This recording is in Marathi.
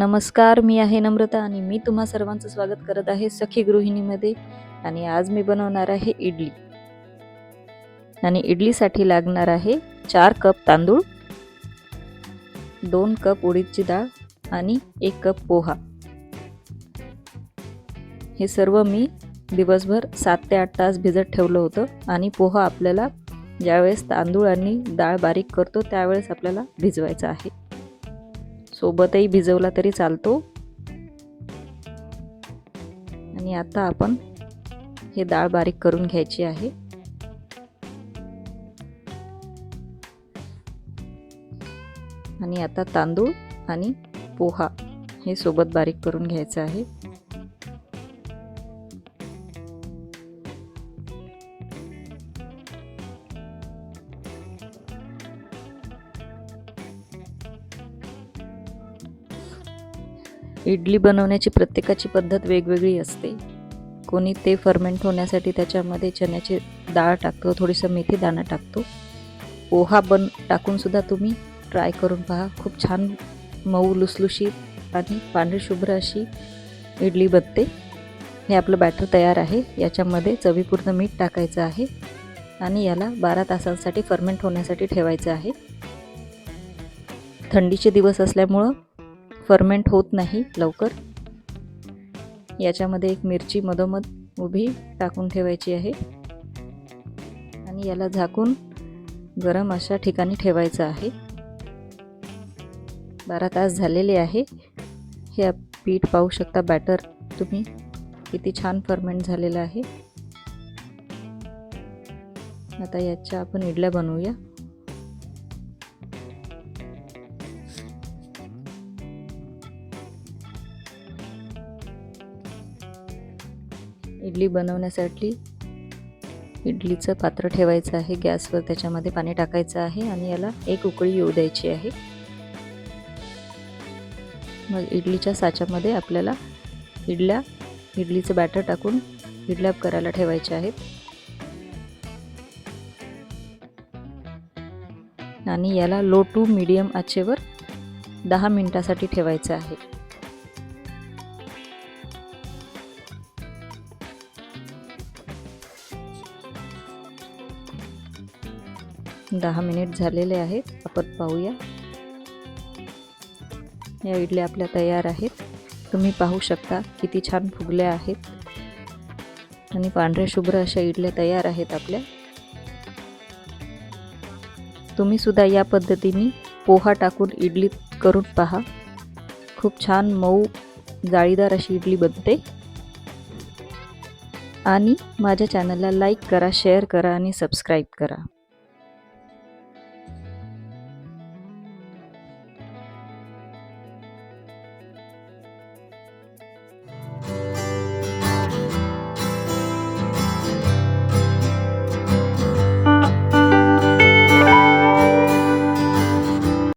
नमस्कार, मी आहे नम्रता आणि मी तुम्हा सर्वांचं स्वागत करत आहे सखी गृहिणीमध्ये. आणि आज मी बनवणार आहे इडली. आणि इडलीसाठी लागणार आहे 4 कप तांदूळ, 2 कप उडीदची डाळ आणि 1 कप पोहा. हे सर्व मी दिवसभर 7 ते 8 तास भिजत ठेवलं होतं. आणि पोहा आपल्याला ज्यावेळेस तांदूळ आणि डाळ बारीक करतो त्यावेळेस आपल्याला भिजवायचा आहे. सोबतही भिजवला तरी चालतो. आणि आता आपण हे डाळ बारीक करून घ्यायची आहे. आणि आता तांदूळ आणि पोहा हे सोबत बारीक करून घ्यायचं आहे. इडली बनवण्याची प्रत्येकाची पद्धत वेगवेगळी असते. कोणी ते फर्मेंट होण्यासाठी त्याच्यामध्ये चण्याची डाळ टाकतो, थोडीसं मेथी दाणा टाकतो. पोहा टाकून सुद्धा तुम्ही ट्राय करून पहा. खूप छान मऊ लुसलुशीत आणि पांढरी शुभ्र अशी इडली बनते. हे आपलं बॅटर तयार आहे. याच्यामध्ये चवीपुरतं मीठ टाकायचं आहे आणि याला 12 तासांसाठी फर्मेंट होण्यासाठी ठेवायचं आहे. थंडीचे दिवस असल्यामुळं फर्मेंट होत नाही लवकर. याच्यामध्ये एक मिरची मधोमध उभी टाकून ठेवायची आहे आणि याला झाकून गरम अशा ठिकाणी ठेवायचं आहे. 12 तास झालेले आहे. हे पीठ पाहू शकता, बॅटर तुम्ही किती छान फर्मेंट झालेलं आहे. आता याच्या आपण इडल्या बनवूया. इडली बनवण्यासाठी इडलीचं पात्र ठेवायचं आहे गॅसवर. त्याच्यामध्ये पाणी टाकायचं आहे आणि याला एक उकळी येऊ द्यायची आहे. मग इडलीच्या साच्यामध्ये आपल्याला इडलीचं बॅटर टाकून इडल्या करायला ठेवायच्या आहेत. आणि याला लो टू मीडियम आचेवर 10 मिनिटासाठी ठेवायचं आहे. 10 मिनिट झालेले आहेत. आपण पाहूया. या इडल्या आपल्या तयार आहेत. तुम्ही पाहू शकता किती छान फुगल्या आहेत आणि पांढऱ्या शुभ्र अशा इडल्या तयार आहेत आपल्या. तुम्ही सुद्धा या पद्धतीने पोहा टाकून इडली करून पहा. खूप छान मऊ जाळीदार अशी इडली बनते. आणि माझ्या चॅनलला लाईक करा, शेअर करा आणि सबस्क्राईब करा.